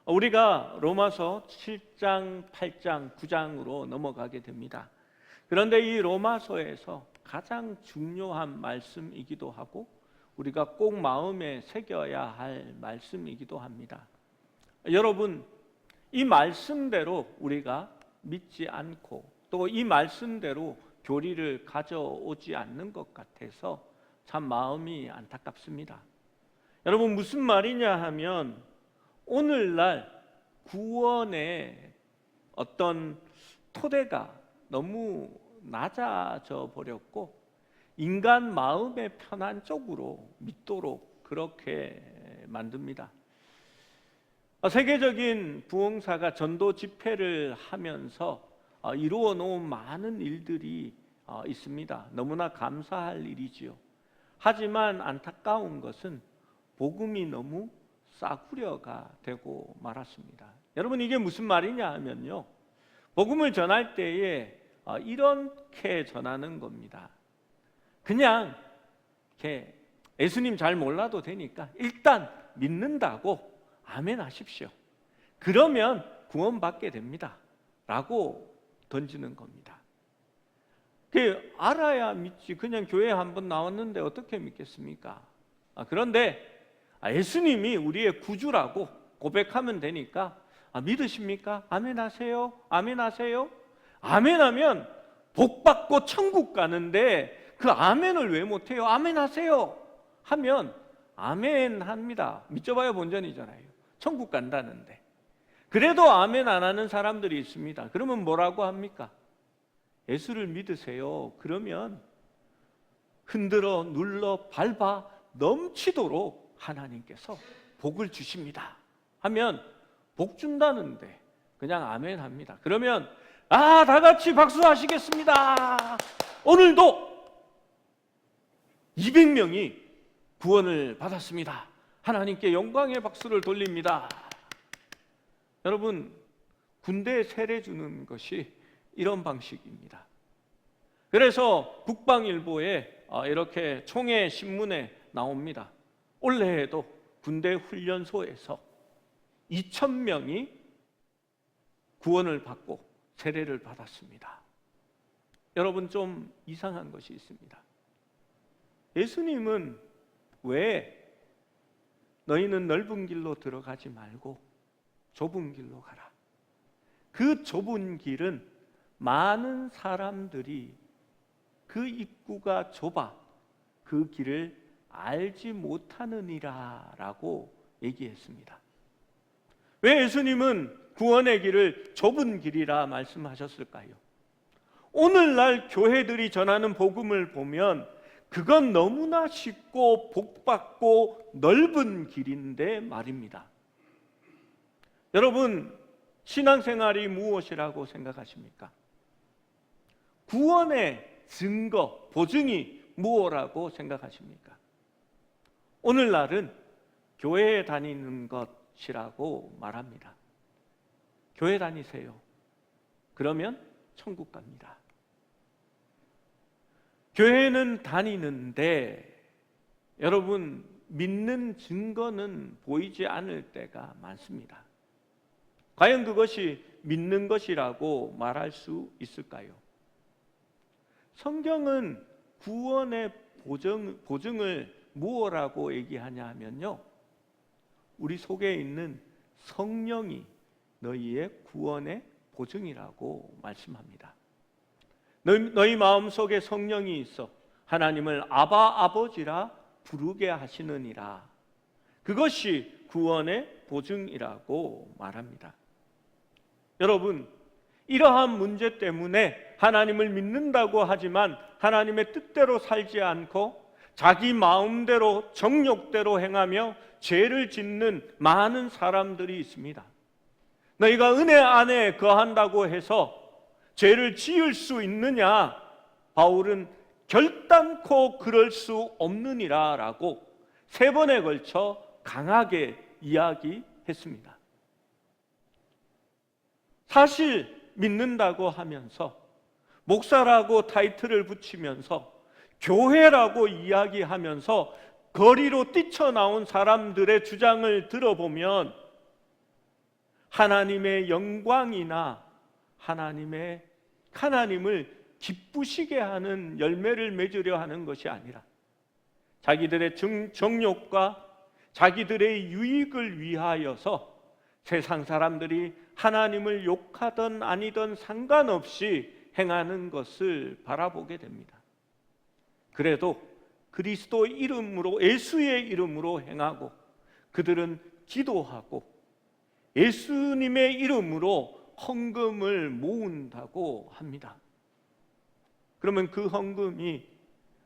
우리가 로마서 7장, 8장, 9장으로 넘어가게 됩니다. 그런데 이 로마서에서 가장 중요한 말씀이기도 하고 우리가 꼭 마음에 새겨야 할 말씀이기도 합니다. 여러분, 이 말씀대로 우리가 믿지 않고 또 이 말씀대로 교리를 가져오지 않는 것 같아서 참 마음이 안타깝습니다. 여러분, 무슨 말이냐 하면 오늘날 구원의 어떤 토대가 너무 낮아져 버렸고 인간 마음의 편한 쪽으로 믿도록 그렇게 만듭니다. 세계적인 부흥사가 전도 집회를 하면서 이루어 놓은 많은 일들이 있습니다. 너무나 감사할 일이지요. 하지만 안타까운 것은 복음이 너무 싸구려가 되고 말았습니다. 여러분, 이게 무슨 말이냐 하면요, 복음을 전할 때에 이렇게 전하는 겁니다. 그냥 이렇게 예수님 잘 몰라도 되니까 일단 믿는다고 아멘 하십시오. 그러면 구원받게 됩니다 라고 던지는 겁니다. 알아야 믿지. 그냥 교회 한번 나왔는데 어떻게 믿겠습니까? 그런데 예수님이 우리의 구주라고 고백하면 되니까 믿으십니까? 아멘 하세요? 아멘 하세요? 아멘 하면 복 받고 천국 가는데 그 아멘을 왜 못해요? 아멘 하세요 하면 아멘 합니다. 믿져봐야 본전이잖아요. 천국 간다는데. 그래도 아멘 안 하는 사람들이 있습니다. 그러면 뭐라고 합니까? 예수를 믿으세요. 그러면 흔들어 눌러 밟아 넘치도록 하나님께서 복을 주십니다 하면 복 준다는데 그냥 아멘 합니다. 그러면 다 같이 박수하시겠습니다. 오늘도 200명이 구원을 받았습니다. 하나님께 영광의 박수를 돌립니다. 여러분, 군대에 세례 주는 것이 이런 방식입니다. 그래서 국방일보에 이렇게 총회 신문에 나옵니다. 올해에도 군대 훈련소에서 2,000명이 구원을 받고 세례를 받았습니다. 여러분, 좀 이상한 것이 있습니다. 예수님은 왜 너희는 넓은 길로 들어가지 말고 좁은 길로 가라. 그 좁은 길은 많은 사람들이 그 입구가 좁아 그 길을 알지 못하느니라 라고 얘기했습니다. 왜 예수님은 구원의 길을 좁은 길이라 말씀하셨을까요? 오늘날 교회들이 전하는 복음을 보면 그건 너무나 쉽고 복받고 넓은 길인데 말입니다. 여러분, 신앙생활이 무엇이라고 생각하십니까? 구원의 증거, 보증이 무엇이라고 생각하십니까? 오늘날은 교회에 다니는 것이라고 말합니다. 교회 다니세요. 그러면 천국 갑니다. 교회는 다니는데 여러분, 믿는 증거는 보이지 않을 때가 많습니다. 과연 그것이 믿는 것이라고 말할 수 있을까요? 성경은 구원의 보증을 무엇이라고 얘기하냐 하면요, 우리 속에 있는 성령이 너희의 구원의 보증이라고 말씀합니다. 너희 마음속에 성령이 있어 하나님을 아바 아버지라 부르게 하시느니라. 그것이 구원의 보증이라고 말합니다. 여러분, 이러한 문제 때문에 하나님을 믿는다고 하지만 하나님의 뜻대로 살지 않고 자기 마음대로 정욕대로 행하며 죄를 짓는 많은 사람들이 있습니다. 너희가 은혜 안에 거한다고 해서 죄를 지을 수 있느냐? 바울은 결단코 그럴 수 없느니라 라고 3번에 걸쳐 강하게 이야기했습니다. 사실 믿는다고 하면서 목사라고 타이틀을 붙이면서 교회라고 이야기하면서 거리로 뛰쳐나온 사람들의 주장을 들어보면 하나님의 영광이나 하나님을 기쁘시게 하는 열매를 맺으려 하는 것이 아니라 자기들의 정욕과 자기들의 유익을 위하여서 세상 사람들이 하나님을 욕하든 아니든 상관없이 행하는 것을 바라보게 됩니다. 그래도 그리스도 이름으로, 예수의 이름으로 행하고 그들은 기도하고 예수님의 이름으로 헌금을 모은다고 합니다. 그러면 그 헌금이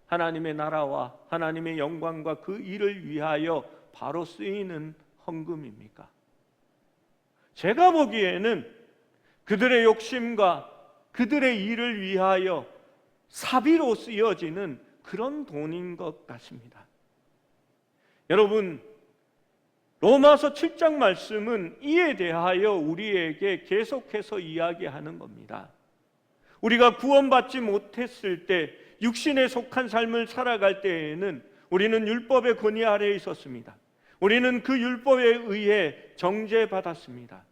하나님의 나라와 하나님의 영광과 그 일을 위하여 바로 쓰이는 헌금입니까? 제가 보기에는 그들의 욕심과 그들의 일을 위하여 사비로 쓰여지는 그런 돈인 것 같습니다. 여러분, 로마서 7장 말씀은 이에 대하여 우리에게 계속해서 이야기하는 겁니다. 우리가 구원받지 못했을 때, 육신에 속한 삶을 살아갈 때에는 우리는 율법의 권위 아래에 있었습니다. 우리는 그 율법에 의해 정죄받았습니다.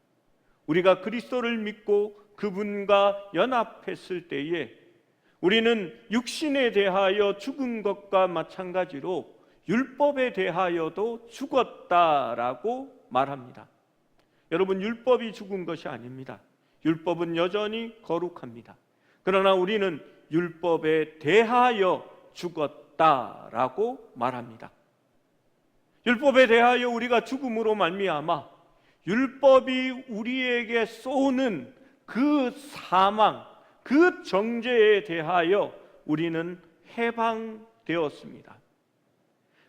우리가 그리스도를 믿고 그분과 연합했을 때에 우리는 육신에 대하여 죽은 것과 마찬가지로 율법에 대하여도 죽었다라고 말합니다. 여러분, 율법이 죽은 것이 아닙니다. 율법은 여전히 거룩합니다. 그러나 우리는 율법에 대하여 죽었다라고 말합니다. 율법에 대하여 우리가 죽음으로 말미암아 율법이 우리에게 쏘는 그 사망, 그 정죄에 대하여 우리는 해방되었습니다.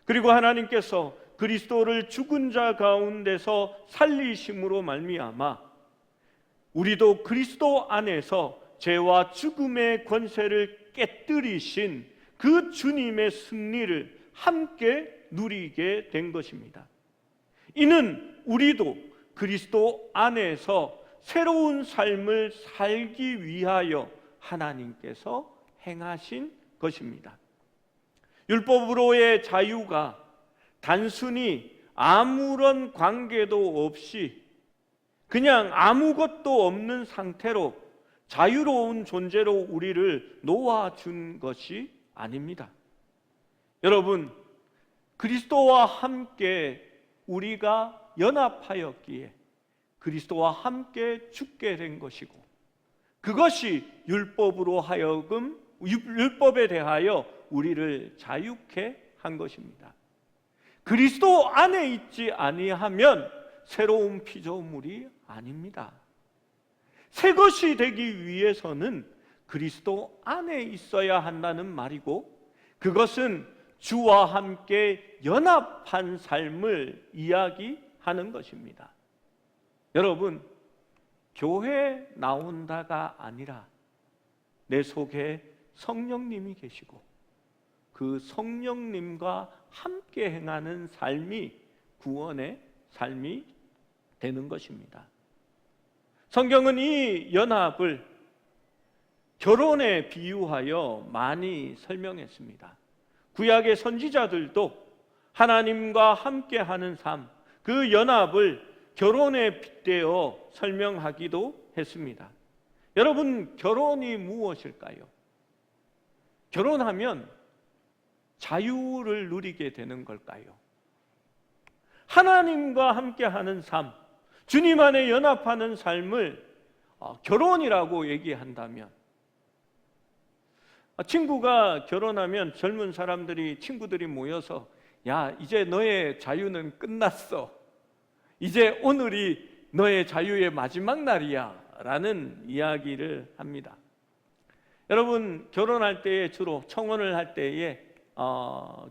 그리고 하나님께서 그리스도를 죽은 자 가운데서 살리심으로 말미암아 우리도 그리스도 안에서 죄와 죽음의 권세를 깨뜨리신 그 주님의 승리를 함께 누리게 된 것입니다. 이는 우리도 그리스도 안에서 새로운 삶을 살기 위하여 하나님께서 행하신 것입니다. 율법으로의 자유가 단순히 아무런 관계도 없이 그냥 아무것도 없는 상태로 자유로운 존재로 우리를 놓아준 것이 아닙니다. 여러분, 그리스도와 함께 우리가 연합하였기에 그리스도와 함께 죽게 된 것이고, 그것이 율법으로 하여금 율법에 대하여 우리를 자유케 한 것입니다. 그리스도 안에 있지 아니하면 새로운 피조물이 아닙니다. 새 것이 되기 위해서는 그리스도 안에 있어야 한다는 말이고, 그것은 주와 함께 연합한 삶을 이야기하는 것입니다. 여러분, 교회 나온다가 아니라 내 속에 성령님이 계시고 그 성령님과 함께 행하는 삶이 구원의 삶이 되는 것입니다. 성경은 이 연합을 결혼에 비유하여 많이 설명했습니다. 구약의 선지자들도 하나님과 함께하는 삶, 그 연합을 결혼에 빗대어 설명하기도 했습니다. 여러분, 결혼이 무엇일까요? 결혼하면 자유를 누리게 되는 걸까요? 하나님과 함께하는 삶, 주님 안에 연합하는 삶을 결혼이라고 얘기한다면, 친구가 결혼하면 젊은 사람들이, 친구들이 모여서 야, 이제 너의 자유는 끝났어, 이제 오늘이 너의 자유의 마지막 날이야 라는 이야기를 합니다. 여러분, 결혼할 때에 주로 청혼을 할 때에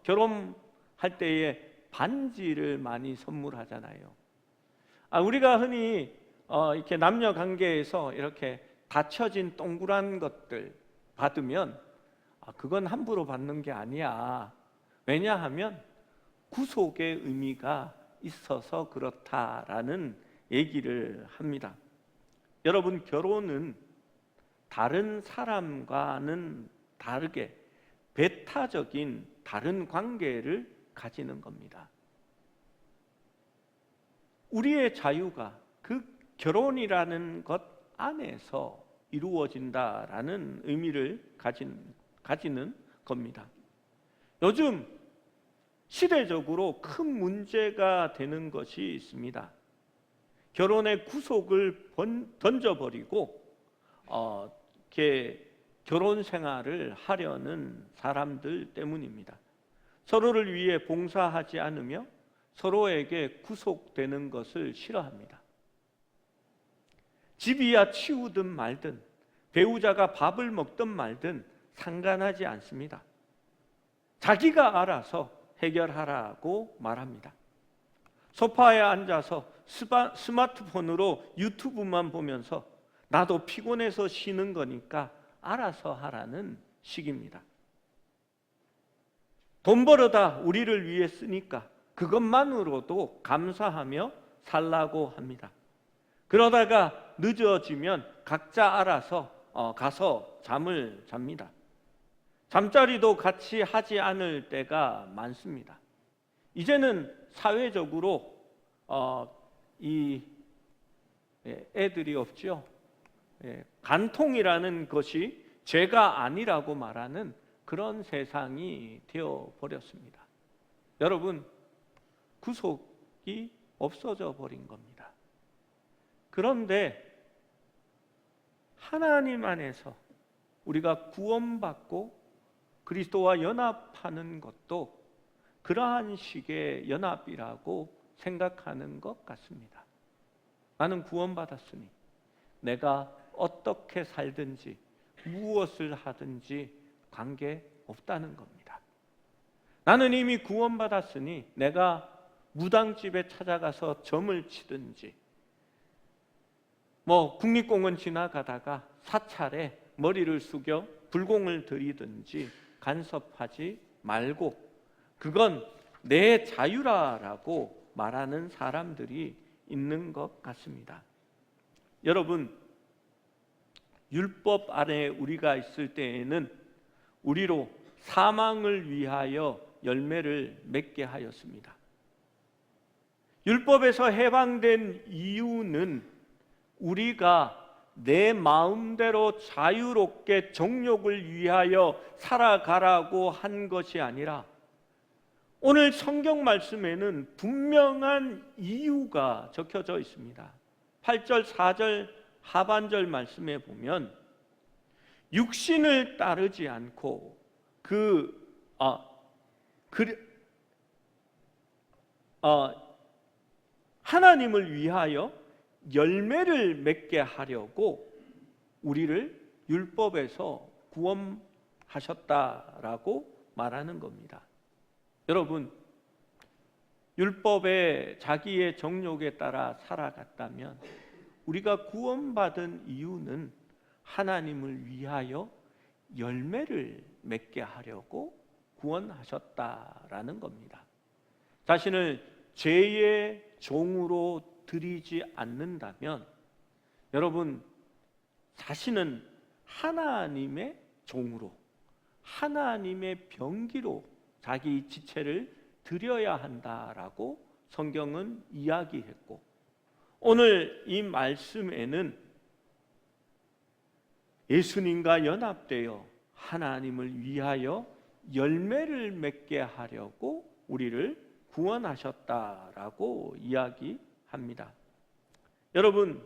결혼할 때에 반지를 많이 선물하잖아요. 우리가 흔히 이렇게 남녀 관계에서 이렇게 닫혀진 동그란 것들 받으면 그건 함부로 받는 게 아니야. 왜냐하면 구속의 의미가 있어서 그렇다라는 얘기를 합니다. 여러분, 결혼은 다른 사람과는 다르게 배타적인 다른 관계를 가지는 겁니다. 우리의 자유가, 그 결혼이라는 것 안에서 이루어진다라는 의미를 가지는 겁니다. 요즘 시대적으로 큰 문제가 되는 것이 있습니다. 결혼의 구속을 던져버리고 결혼 생활을 하려는 사람들 때문입니다. 서로를 위해 봉사하지 않으며 서로에게 구속되는 것을 싫어합니다. 집이야 치우든 말든, 배우자가 밥을 먹든 말든 상관하지 않습니다. 자기가 알아서 해결하라고 말합니다. 소파에 앉아서 스마트폰으로 유튜브만 보면서 나도 피곤해서 쉬는 거니까 알아서 하라는 식입니다. 돈 벌어다 우리를 위해 쓰니까 그것만으로도 감사하며 살라고 합니다. 그러다가 늦어지면 각자 알아서 가서 잠을 잡니다. 잠자리도 같이 하지 않을 때가 많습니다. 이제는 사회적으로 이 애들이 없죠. 간통이라는 것이 죄가 아니라고 말하는 그런 세상이 되어버렸습니다. 여러분, 구속이 없어져 버린 겁니다. 그런데 하나님 안에서 우리가 구원받고 그리스도와 연합하는 것도 그러한 식의 연합이라고 생각하는 것 같습니다. 나는 구원받았으니 내가 어떻게 살든지 무엇을 하든지 관계없다는 겁니다. 나는 이미 구원받았으니 내가 무당집에 찾아가서 점을 치든지 국립공원 지나가다가 사찰에 머리를 숙여 불공을 드리든지 간섭하지 말고 그건 내 자유라고 말하는 사람들이 있는 것 같습니다. 여러분, 율법 아래 우리가 있을 때에는 우리로 사망을 위하여 열매를 맺게 하였습니다. 율법에서 해방된 이유는 우리가 내 마음대로 자유롭게 정욕을 위하여 살아가라고 한 것이 아니라 오늘 성경 말씀에는 분명한 이유가 적혀져 있습니다. 8절, 4절 하반절 말씀에 보면 육신을 따르지 않고 하나님을 위하여 열매를 맺게 하려고 우리를 율법에서 구원하셨다라고 말하는 겁니다. 여러분, 율법에 자기의 정욕에 따라 살아갔다면 우리가 구원받은 이유는 하나님을 위하여 열매를 맺게 하려고 구원하셨다라는 겁니다. 자신을 죄의 종으로 드리지 않는다면 여러분, 자신은 하나님의 종으로, 하나님의 병기로 자기 지체를 드려야 한다라고 성경은 이야기했고, 오늘 이 말씀에는 예수님과 연합되어 하나님을 위하여 열매를 맺게 하려고 우리를 구원하셨다라고 이야기합니다. 여러분,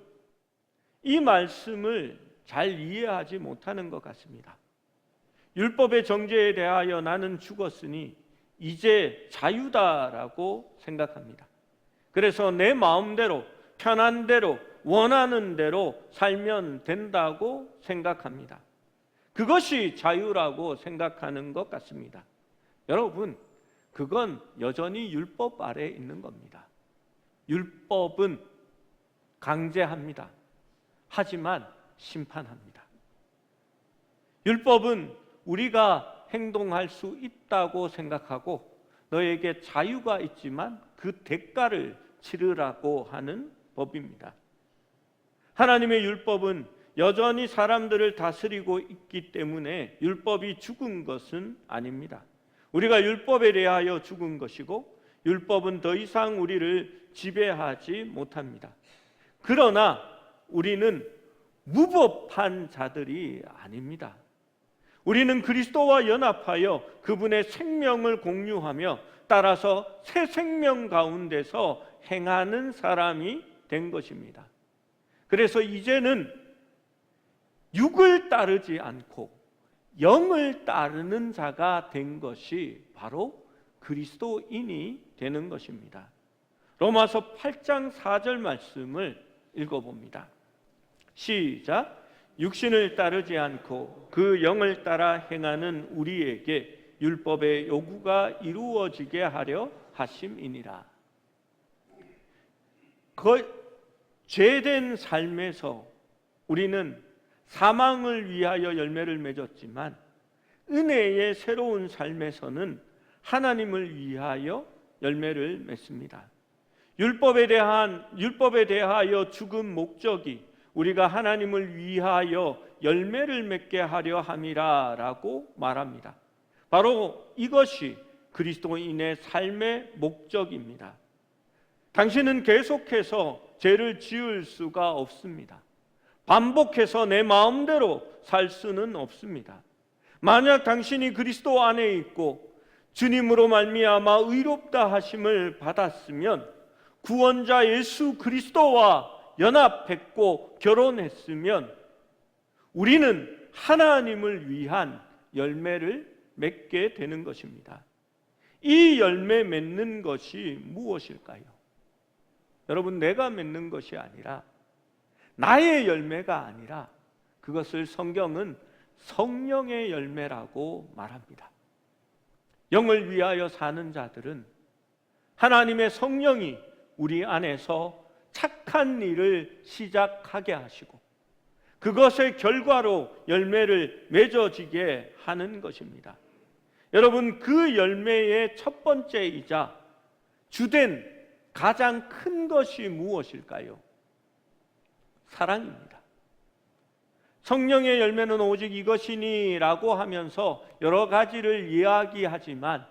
이 말씀을 잘 이해하지 못하는 것 같습니다. 율법의 정죄에 대하여 나는 죽었으니 이제 자유다라고 생각합니다. 그래서 내 마음대로 편한 대로 원하는 대로 살면 된다고 생각합니다. 그것이 자유라고 생각하는 것 같습니다. 여러분, 그건 여전히 율법 아래에 있는 겁니다. 율법은 강제합니다. 하지만 심판합니다. 율법은 우리가 행동할 수 있다고 생각하고 너에게 자유가 있지만 그 대가를 치르라고 하는 법입니다. 하나님의 율법은 여전히 사람들을 다스리고 있기 때문에 율법이 죽은 것은 아닙니다. 우리가 율법에 대하여 죽은 것이고 율법은 더 이상 우리를 지배하지 못합니다. 그러나 우리는 무법한 자들이 아닙니다. 우리는 그리스도와 연합하여 그분의 생명을 공유하며 따라서 새 생명 가운데서 행하는 사람이 된 것입니다. 그래서 이제는 육을 따르지 않고 영을 따르는 자가 된 것이 바로 그리스도인이 되는 것입니다. 로마서 8장 4절 말씀을 읽어봅니다. 시작. 육신을 따르지 않고 그 영을 따라 행하는 우리에게 율법의 요구가 이루어지게 하려 하심이니라. 죄된 삶에서 우리는 사망을 위하여 열매를 맺었지만 은혜의 새로운 삶에서는 하나님을 위하여 열매를 맺습니다. 율법에 대하여 죽은 목적이 우리가 하나님을 위하여 열매를 맺게 하려 함이라라고 말합니다. 바로 이것이 그리스도인의 삶의 목적입니다. 당신은 계속해서 죄를 지을 수가 없습니다. 반복해서 내 마음대로 살 수는 없습니다. 만약 당신이 그리스도 안에 있고 주님으로 말미암아 의롭다 하심을 받았으면 구원자 예수 그리스도와 연합했고 결혼했으면 우리는 하나님을 위한 열매를 맺게 되는 것입니다. 이 열매 맺는 것이 무엇일까요? 여러분, 내가 맺는 것이 아니라, 나의 열매가 아니라 그것을 성경은 성령의 열매라고 말합니다. 영을 위하여 사는 자들은 하나님의 성령이 우리 안에서 착한 일을 시작하게 하시고 그것의 결과로 열매를 맺어지게 하는 것입니다. 여러분, 그 열매의 첫 번째이자 주된 가장 큰 것이 무엇일까요? 사랑입니다. 성령의 열매는 오직 이것이니라고 하면서 여러 가지를 이야기하지만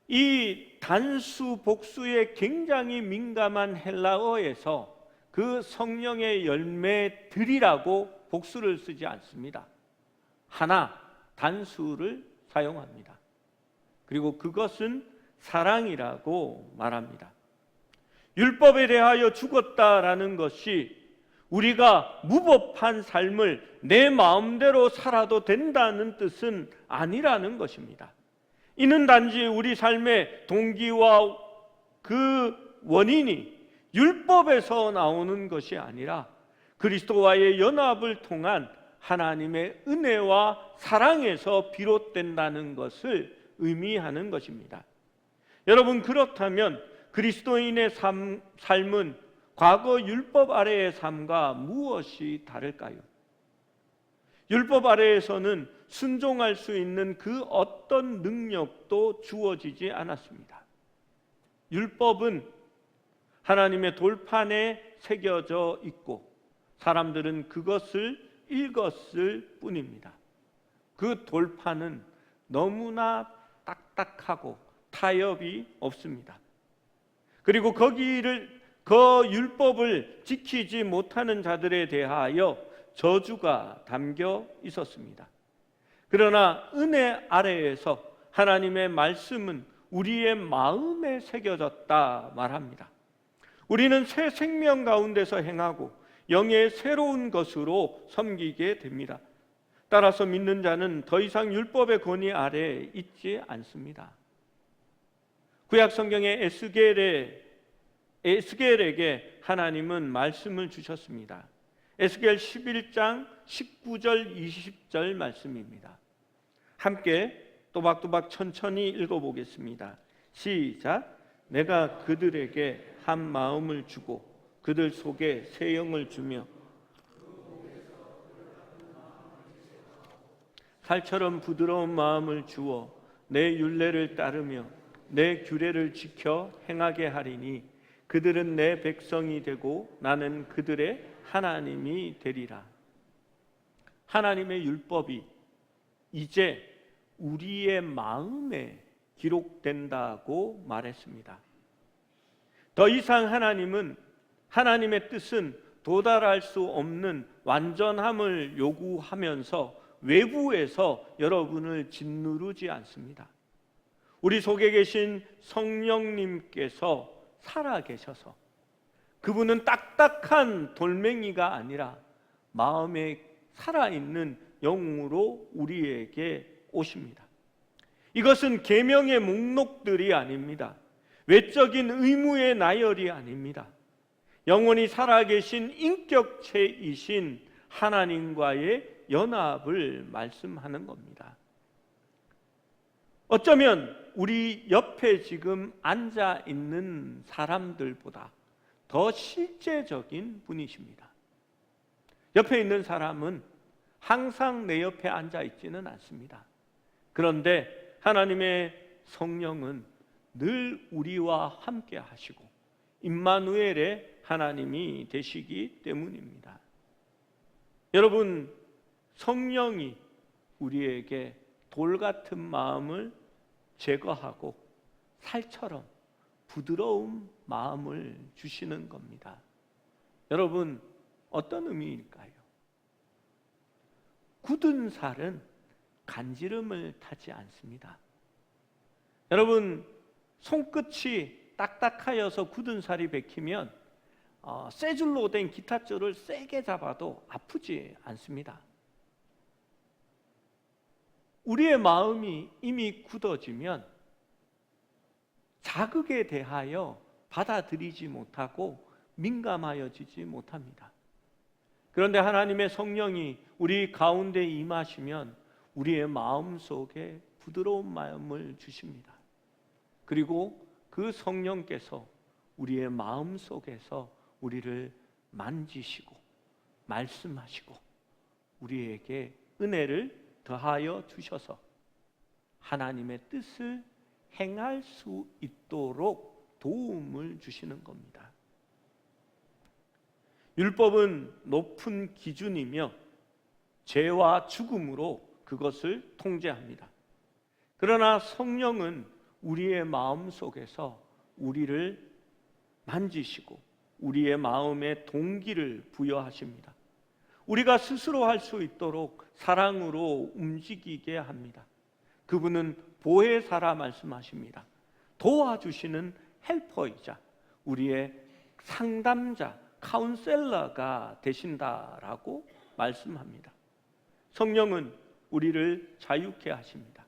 이 단수 복수에 굉장히 민감한 헬라어에서 그 성령의 열매들이라고 복수를 쓰지 않습니다. 하나, 단수를 사용합니다. 그리고 그것은 사랑이라고 말합니다. 율법에 대하여 죽었다라는 것이 우리가 무법한 삶을 내 마음대로 살아도 된다는 뜻은 아니라는 것입니다. 이는 단지 우리 삶의 동기와 그 원인이 율법에서 나오는 것이 아니라 그리스도와의 연합을 통한 하나님의 은혜와 사랑에서 비롯된다는 것을 의미하는 것입니다. 여러분, 그렇다면 그리스도인의 삶은 과거 율법 아래의 삶과 무엇이 다를까요? 율법 아래에서는 순종할 수 있는 그 어떤 능력도 주어지지 않았습니다. 율법은 하나님의 돌판에 새겨져 있고 사람들은 그것을 읽었을 뿐입니다. 그 돌판은 너무나 딱딱하고 타협이 없습니다. 그리고 그 율법을 지키지 못하는 자들에 대하여 저주가 담겨 있었습니다. 그러나 은혜 아래에서 하나님의 말씀은 우리의 마음에 새겨졌다 말합니다. 우리는 새 생명 가운데서 행하고 영의 새로운 것으로 섬기게 됩니다. 따라서 믿는 자는 더 이상 율법의 권위 아래에 있지 않습니다. 구약 성경의 에스겔에게 하나님은 말씀을 주셨습니다. 에스겔 11장 19절 20절 말씀입니다. 함께 또박또박 천천히 읽어보겠습니다. 시작. 내가 그들에게 한 마음을 주고 그들 속에 새 영을 주며 살처럼 부드러운 마음을 주어 내 율례를 따르며 내 규례를 지켜 행하게 하리니 그들은 내 백성이 되고 나는 그들의 하나님이 되리라. 하나님의 율법이 이제 우리의 마음에 기록된다고 말했습니다. 더 이상 하나님은 하나님의 뜻은 도달할 수 없는 완전함을 요구하면서 외부에서 여러분을 짓누르지 않습니다. 우리 속에 계신 성령님께서 살아 계셔서 그분은 딱딱한 돌멩이가 아니라 마음에 살아있는 영으로 우리에게 오십니다. 이것은 계명의 목록들이 아닙니다. 외적인 의무의 나열이 아닙니다. 영원히 살아계신 인격체이신 하나님과의 연합을 말씀하는 겁니다. 어쩌면 우리 옆에 지금 앉아 있는 사람들보다 더 실제적인 분이십니다. 옆에 있는 사람은 항상 내 옆에 앉아 있지는 않습니다. 그런데 하나님의 성령은 늘 우리와 함께 하시고 임마누엘의 하나님이 되시기 때문입니다. 여러분, 성령이 우리에게 돌 같은 마음을 제거하고 살처럼 부드러운 마음을 주시는 겁니다. 여러분, 어떤 의미일까요? 굳은 살은 간지럼을 타지 않습니다. 여러분, 손끝이 딱딱하여서 굳은 살이 베끼면 쇠 줄로 된 기타줄을 세게 잡아도 아프지 않습니다. 우리의 마음이 이미 굳어지면 자극에 대하여 받아들이지 못하고 민감하여지지 못합니다. 그런데 하나님의 성령이 우리 가운데 임하시면 우리의 마음 속에 부드러운 마음을 주십니다. 그리고 그 성령께서 우리의 마음 속에서 우리를 만지시고 말씀하시고 우리에게 은혜를 더하여 주셔서 하나님의 뜻을 행할 수 있도록 도움을 주시는 겁니다. 율법은 높은 기준이며 죄와 죽음으로 그것을 통제합니다. 그러나 성령은 우리의 마음 속에서 우리를 만지시고 우리의 마음에 동기를 부여하십니다. 우리가 스스로 할 수 있도록 사랑으로 움직이게 합니다. 그분은 보혜사라 말씀하십니다. 도와주시는 헬퍼이자 우리의 상담자, 카운셀러가 되신다라고 말씀합니다. 성령은 우리를 자유케 하십니다.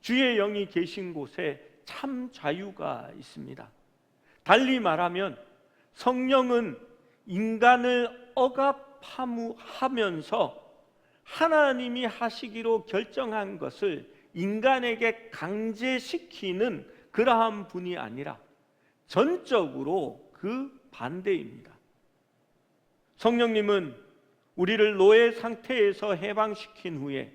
주의 영이 계신 곳에 참 자유가 있습니다. 달리 말하면 성령은 인간을 억압하면서 하나님이 하시기로 결정한 것을 인간에게 강제시키는 그러한 분이 아니라 전적으로 그 반대입니다. 성령님은 우리를 노예 상태에서 해방시킨 후에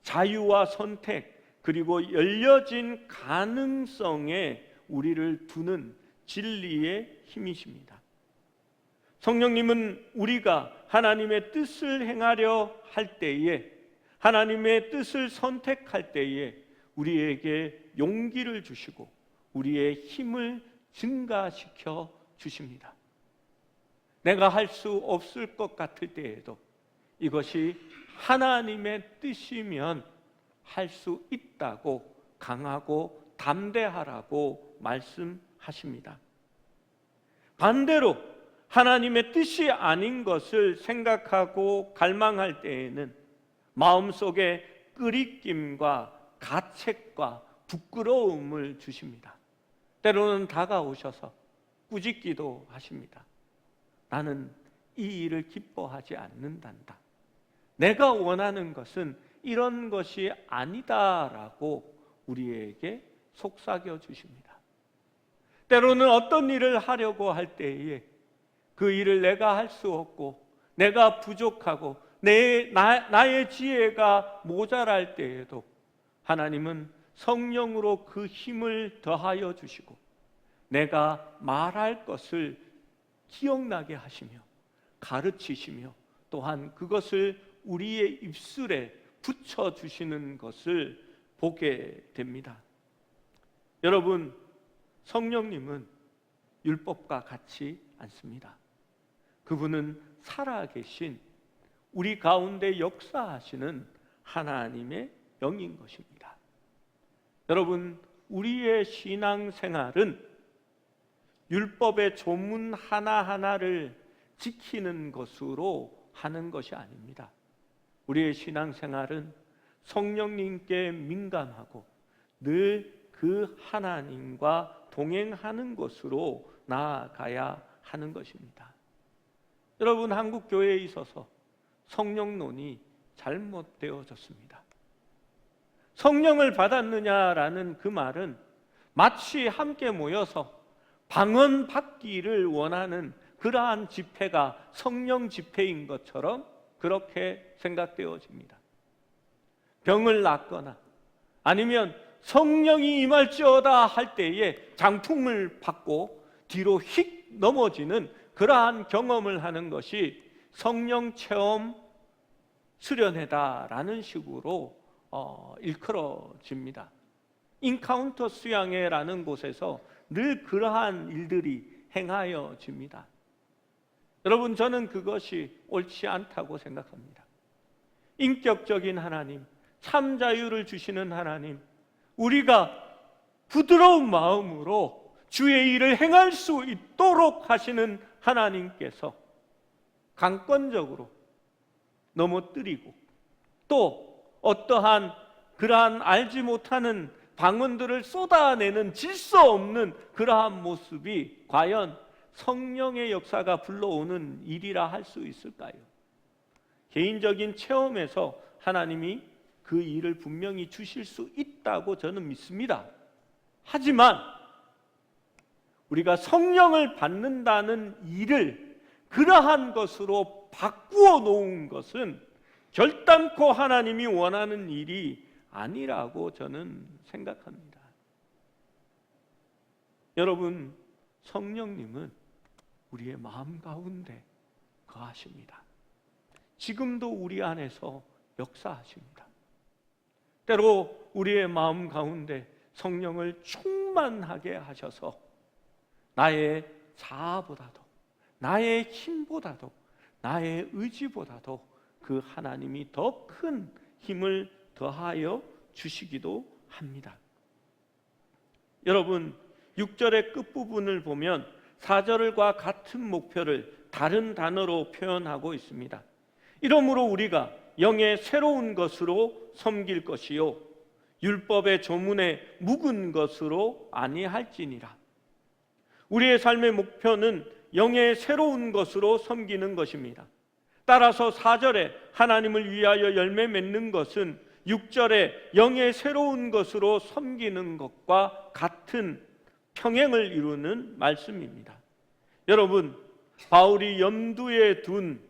자유와 선택 그리고 열려진 가능성에 우리를 두는 진리의 힘이십니다. 성령님은 우리가 하나님의 뜻을 행하려 할 때에, 하나님의 뜻을 선택할 때에 우리에게 용기를 주시고 우리의 힘을 증가시켜 주십니다. 내가 할 수 없을 것 같을 때에도 이것이 하나님의 뜻이면 할 수 있다고 강하고 담대하라고 말씀하십니다. 반대로 하나님의 뜻이 아닌 것을 생각하고 갈망할 때에는 마음속에 끄리낌과 가책과 부끄러움을 주십니다. 때로는 다가오셔서 꾸짖기도 하십니다. 나는 이 일을 기뻐하지 않는단다. 내가 원하는 것은 이런 것이 아니다라고 우리에게 속삭여 주십니다. 때로는 어떤 일을 하려고 할 때에 그 일을 내가 할 수 없고 내가 부족하고 나의 지혜가 모자랄 때에도 하나님은 성령으로 그 힘을 더하여 주시고 내가 말할 것을 기억나게 하시며 가르치시며 또한 그것을 우리의 입술에 붙여주시는 것을 보게 됩니다. 여러분, 성령님은 율법과 같지 않습니다. 그분은 살아계신 우리 가운데 역사하시는 하나님의 영인 것입니다. 여러분, 우리의 신앙생활은 율법의 조문 하나하나를 지키는 것으로 하는 것이 아닙니다. 우리의 신앙생활은 성령님께 민감하고 늘 그 하나님과 동행하는 것으로 나아가야 하는 것입니다. 여러분, 한국 교회에 있어서 성령론이 잘못되어졌습니다. 성령을 받았느냐라는 그 말은 마치 함께 모여서 방언 받기를 원하는 그러한 집회가 성령 집회인 것처럼 그렇게 생각되어집니다. 병을 낫거나 아니면 성령이 임할지어다 할 때에 장풍을 받고 뒤로 휙 넘어지는 그러한 경험을 하는 것이 성령 체험 수련회다라는 식으로 일컬어집니다. 인카운터 수양회라는 곳에서 늘 그러한 일들이 행하여집니다. 여러분, 저는 그것이 옳지 않다고 생각합니다. 인격적인 하나님, 참 자유를 주시는 하나님, 우리가 부드러운 마음으로 주의 일을 행할 수 있도록 하시는 하나님께서 강권적으로 넘어뜨리고 또 어떠한 그러한 알지 못하는 방언들을 쏟아내는 질서 없는 그러한 모습이 과연 성령의 역사가 불러오는 일이라 할 수 있을까요? 개인적인 체험에서 하나님이 그 일을 분명히 주실 수 있다고 저는 믿습니다. 하지만 우리가 성령을 받는다는 일을 그러한 것으로 바꾸어 놓은 것은 결단코 하나님이 원하는 일이 아니라고 저는 생각합니다. 여러분, 성령님은 우리의 마음 가운데 거하십니다. 지금도 우리 안에서 역사하십니다. 때로 우리의 마음 가운데 성령을 충만하게 하셔서 나의 자아보다도 나의 힘보다도 나의 의지보다도 그 하나님이 더 큰 힘을 더하여 주시기도 합니다. 여러분, 6절의 끝부분을 보면 4절과 같은 목표를 다른 단어로 표현하고 있습니다. 이러므로 우리가 영의 새로운 것으로 섬길 것이요 율법의 조문에 묵은 것으로 아니할지니라. 우리의 삶의 목표는 영의 새로운 것으로 섬기는 것입니다. 따라서 4절에 하나님을 위하여 열매 맺는 것은 6절에 영의 새로운 것으로 섬기는 것과 같은 평행을 이루는 말씀입니다. 여러분, 바울이 염두에 둔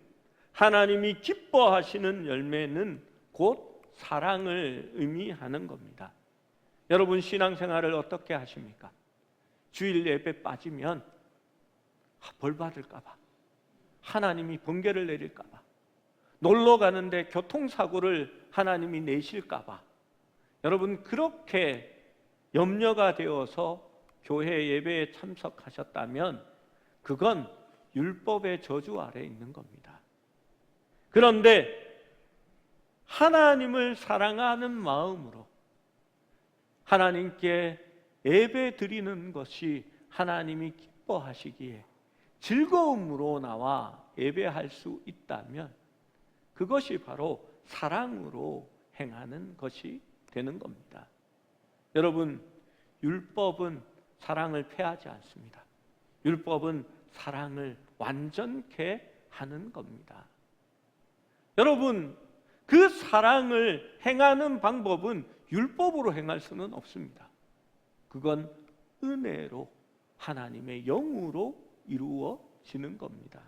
하나님이 기뻐하시는 열매는 곧 사랑을 의미하는 겁니다. 여러분, 신앙생활을 어떻게 하십니까? 주일 예배 빠지면 벌 받을까 봐, 하나님이 번개를 내릴까 봐, 놀러 가는데 교통사고를 하나님이 내실까 봐, 여러분, 그렇게 염려가 되어서 교회 예배에 참석하셨다면 그건 율법의 저주 아래에 있는 겁니다. 그런데 하나님을 사랑하는 마음으로 하나님께 예배 드리는 것이 하나님이 기뻐하시기에 즐거움으로 나와 예배할 수 있다면 그것이 바로 사랑으로 행하는 것이 되는 겁니다. 여러분, 율법은 사랑을 폐하지 않습니다. 율법은 사랑을 완전케 하는 겁니다. 여러분, 그 사랑을 행하는 방법은 율법으로 행할 수는 없습니다. 그건 은혜로 하나님의 영으로 이루어지는 겁니다.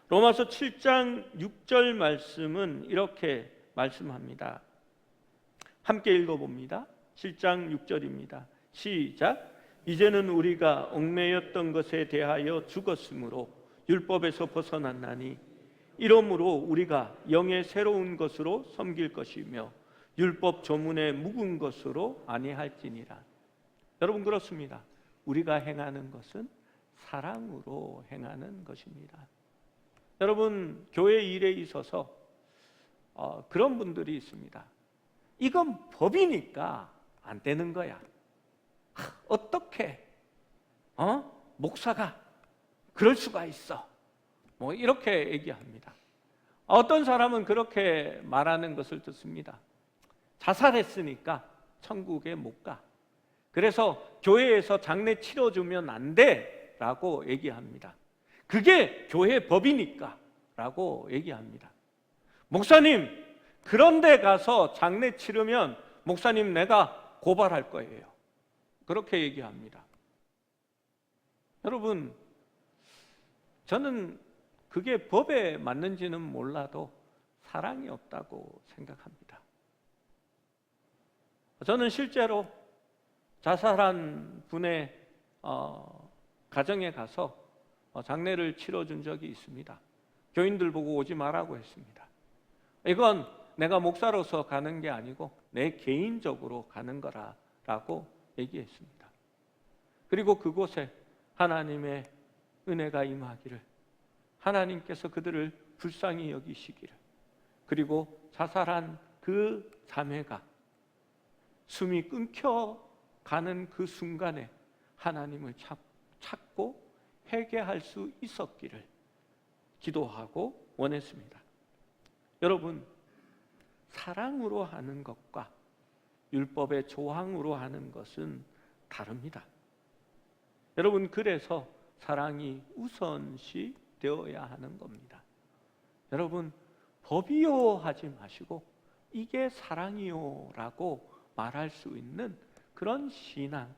로마서 7장 6절 말씀은 이렇게 말씀합니다. 함께 읽어봅니다. 7장 6절입니다. 시작. 이제는 우리가 얽매였던 것에 대하여 죽었으므로 율법에서 벗어났나니 이러므로 우리가 영의 새로운 것으로 섬길 것이며 율법 조문에 묵은 것으로 아니할지니라. 여러분, 그렇습니다. 우리가 행하는 것은 사랑으로 행하는 것입니다. 여러분, 교회 일에 있어서 그런 분들이 있습니다. 이건 법이니까 안 되는 거야. 어떻게 목사가 그럴 수가 있어? 뭐 이렇게 얘기합니다. 어떤 사람은 그렇게 말하는 것을 듣습니다. 자살했으니까 천국에 못 가. 그래서 교회에서 장례 치러주면 안 돼 라고 얘기합니다. 그게 교회 법이니까 라고 얘기합니다. 목사님, 그런데 가서 장례 치르면 목사님 내가 고발할 거예요. 그렇게 얘기합니다. 여러분, 저는 그게 법에 맞는지는 몰라도 사랑이 없다고 생각합니다. 저는 실제로 자살한 분의 가정에 가서 장례를 치러준 적이 있습니다. 교인들 보고 오지 말라고 했습니다. 이건 내가 목사로서 가는 게 아니고 내 개인적으로 가는 거라고 얘기했습니다. 그리고 그곳에 하나님의 은혜가 임하기를, 하나님께서 그들을 불쌍히 여기시기를, 그리고 자살한 그 자매가 숨이 끊겨가는 그 순간에 하나님을 찾고 회개할 수 있었기를 기도하고 원했습니다. 여러분, 사랑으로 하는 것과 율법의 조항으로 하는 것은 다릅니다. 여러분, 그래서 사랑이 우선시 되어야 하는 겁니다. 여러분, 법이요 하지 마시고 이게 사랑이요 라고 말할 수 있는 그런 신앙,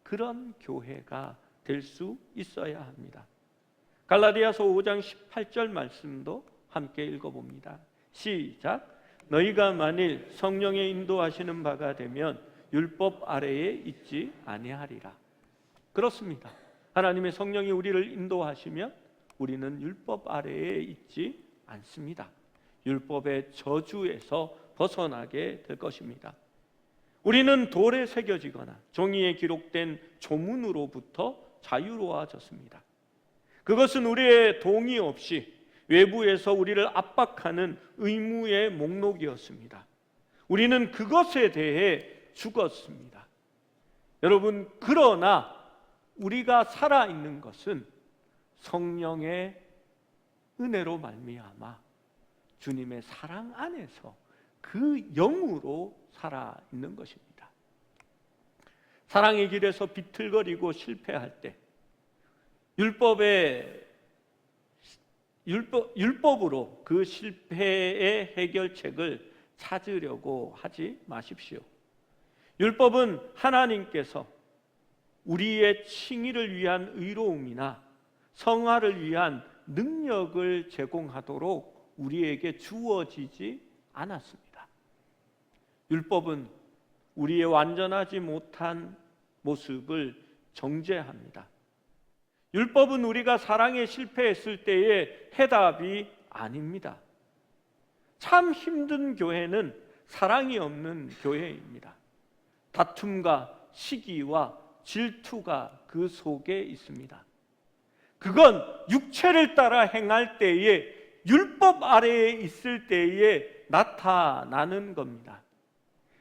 그런 교회가 될 수 있어야 합니다. 갈라디아서 5장 18절 말씀도 함께 읽어봅니다. 시작. 너희가 만일 성령의 인도하시는 바가 되면 율법 아래에 있지 아니하리라. 그렇습니다. 하나님의 성령이 우리를 인도하시면 우리는 율법 아래에 있지 않습니다. 율법의 저주에서 벗어나게 될 것입니다. 우리는 돌에 새겨지거나 종이에 기록된 조문으로부터 자유로워졌습니다. 그것은 우리의 동의 없이 외부에서 우리를 압박하는 의무의 목록이었습니다. 우리는 그것에 대해 죽었습니다. 여러분, 그러나 우리가 살아있는 것은 성령의 은혜로 말미암아 주님의 사랑 안에서 그 영으로 살아있는 것입니다. 사랑의 길에서 비틀거리고 실패할 때 율법으로 그 실패의 해결책을 찾으려고 하지 마십시오. 율법은 하나님께서 우리의 칭의를 위한 의로움이나 성화를 위한 능력을 제공하도록 우리에게 주어지지 않았습니다. 율법은 우리의 완전하지 못한 모습을 정죄합니다. 율법은 우리가 사랑에 실패했을 때의 해답이 아닙니다. 참 힘든 교회는 사랑이 없는 교회입니다. 다툼과 시기와 질투가 그 속에 있습니다. 그건 육체를 따라 행할 때에, 율법 아래에 있을 때에 나타나는 겁니다.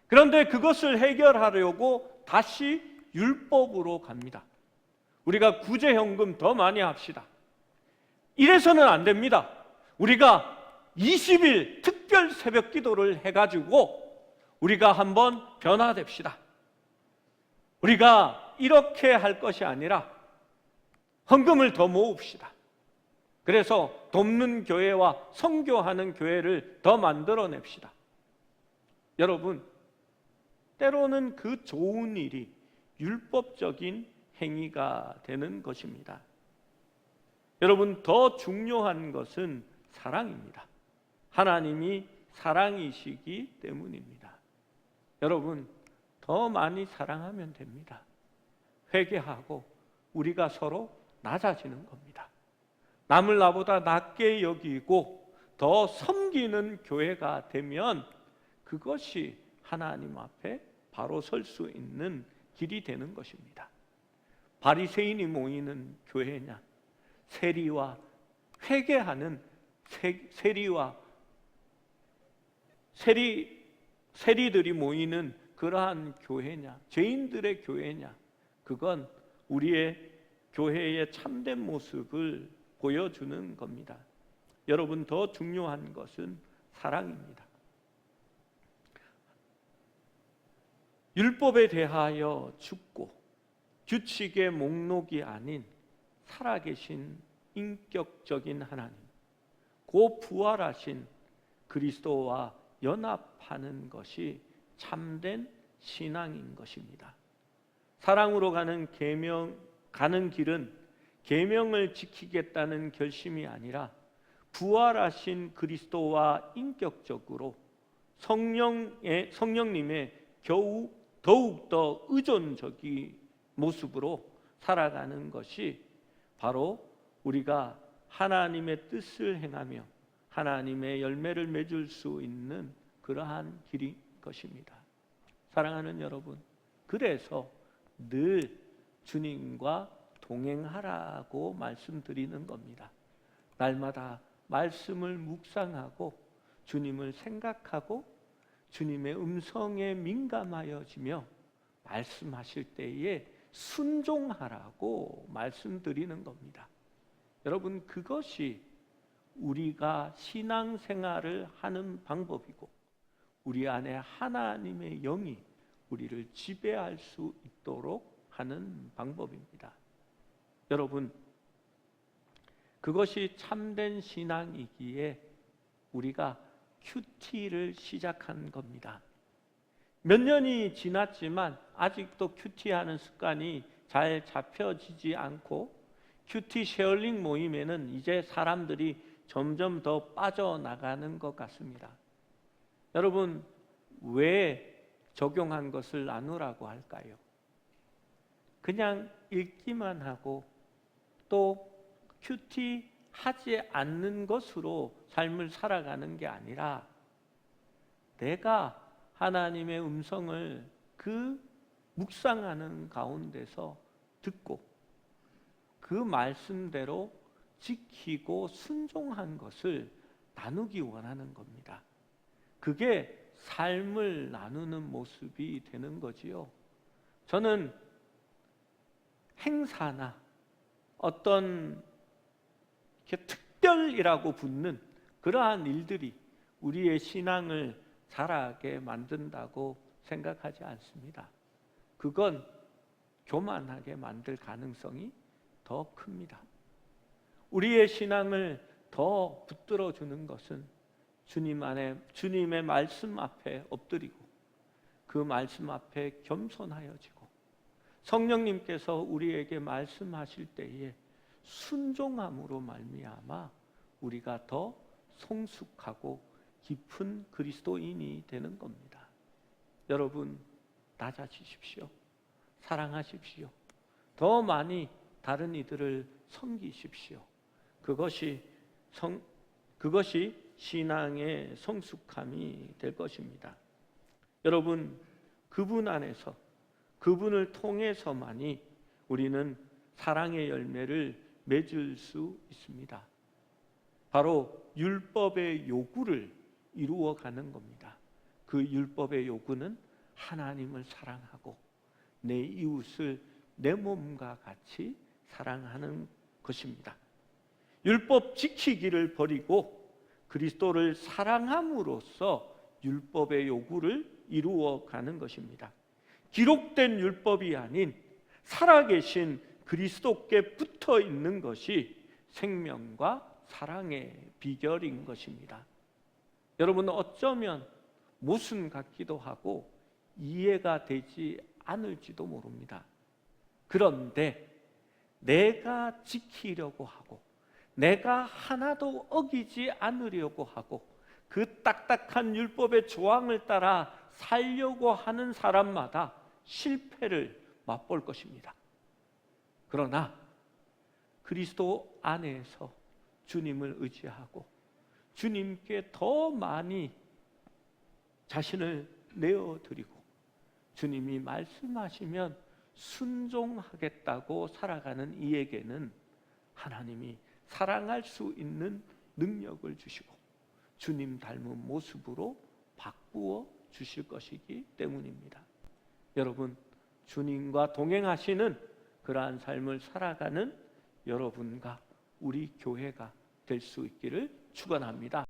그런데 그것을 해결하려고 다시 율법으로 갑니다. 우리가 구제현금 더 많이 합시다. 이래서는 안 됩니다. 우리가 20일 특별 새벽 기도를 해가지고 우리가 한번 변화됩시다. 우리가 이렇게 할 것이 아니라 헌금을 더 모읍시다. 그래서 돕는 교회와 선교하는 교회를 더 만들어냅시다. 여러분, 때로는 그 좋은 일이 율법적인 행위가 되는 것입니다. 여러분, 더 중요한 것은 사랑입니다. 하나님이 사랑이시기 때문입니다. 여러분, 더 많이 사랑하면 됩니다. 회개하고 우리가 서로 낮아지는 겁니다. 남을 나보다 낮게 여기고 더 섬기는 교회가 되면 그것이 하나님 앞에 바로 설 수 있는 길이 되는 것입니다. 바리새인이 모이는 교회냐? 세리와 회개하는 세리들이 모이는 그러한 교회냐? 죄인들의 교회냐? 그건 우리의 교회의 참된 모습을 보여주는 겁니다. 여러분, 더 중요한 것은 사랑입니다. 율법에 대하여 죽고 규칙의 목록이 아닌 살아계신 인격적인 하나님, 그 부활하신 그리스도와 연합하는 것이 참된 신앙인 것입니다. 사랑으로 가는 길은 계명을 지키겠다는 결심이 아니라 부활하신 그리스도와 인격적으로 성령님의 더욱더 의존적인 모습으로 살아가는 것이 바로 우리가 하나님의 뜻을 행하며 하나님의 열매를 맺을 수 있는 그러한 길인 것입니다. 사랑하는 여러분, 그래서 늘 주님과 동행하라고 말씀드리는 겁니다. 날마다 말씀을 묵상하고 주님을 생각하고 주님의 음성에 민감하여지며 말씀하실 때에 순종하라고 말씀드리는 겁니다. 여러분, 그것이 우리가 신앙생활을 하는 방법이고 우리 안에 하나님의 영이 우리를 지배할 수 있도록 하는 방법입니다. 여러분, 그것이 참된 신앙이기에 우리가 큐티를 시작한 겁니다. 몇 년이 지났지만 아직도 큐티하는 습관이 잘 잡혀지지 않고 큐티 쉐어링 모임에는 이제 사람들이 점점 더 빠져나가는 것 같습니다. 여러분, 왜 적용한 것을 나누라고 할까요? 그냥 읽기만 하고 또 큐티 하지 않는 것으로 삶을 살아가는 게 아니라 내가 하나님의 음성을 그 묵상하는 가운데서 듣고 그 말씀대로 지키고 순종한 것을 나누기 원하는 겁니다. 그게 삶을 나누는 모습이 되는 거지요. 저는 행사나 어떤 이렇게 특별이라고 붙는 그러한 일들이 우리의 신앙을 자라게 만든다고 생각하지 않습니다. 그건 교만하게 만들 가능성이 더 큽니다. 우리의 신앙을 더 붙들어 주는 것은 주님의 말씀 앞에 엎드리고 그 말씀 앞에 겸손하여지고 성령님께서 우리에게 말씀하실 때에 순종함으로 말미암아 우리가 더 성숙하고 깊은 그리스도인이 되는 겁니다. 여러분, 낮아지십시오. 사랑하십시오. 더 많이 다른 이들을 섬기십시오. 그것이 신앙의 성숙함이 될 것입니다. 여러분, 그분 안에서 그분을 통해서만이 우리는 사랑의 열매를 맺을 수 있습니다. 바로 율법의 요구를 이루어가는 겁니다. 그 율법의 요구는 하나님을 사랑하고 내 이웃을 내 몸과 같이 사랑하는 것입니다. 율법 지키기를 버리고 그리스도를 사랑함으로써 율법의 요구를 이루어가는 것입니다. 기록된 율법이 아닌 살아계신 그리스도께 붙어 있는 것이 생명과 사랑의 비결인 것입니다. 여러분, 어쩌면 모순 같기도 하고 이해가 되지 않을지도 모릅니다. 그런데 내가 지키려고 하고 내가 하나도 어기지 않으려고 하고 그 딱딱한 율법의 조항을 따라 살려고 하는 사람마다 실패를 맛볼 것입니다. 그러나 그리스도 안에서 주님을 의지하고 주님께 더 많이 자신을 내어드리고 주님이 말씀하시면 순종하겠다고 살아가는 이에게는 하나님이 사랑할 수 있는 능력을 주시고 주님 닮은 모습으로 바꾸어 주실 것이기 때문입니다. 여러분, 주님과 동행하시는 그러한 삶을 살아가는 여러분과 우리 교회가 될 수 있기를 축원합니다.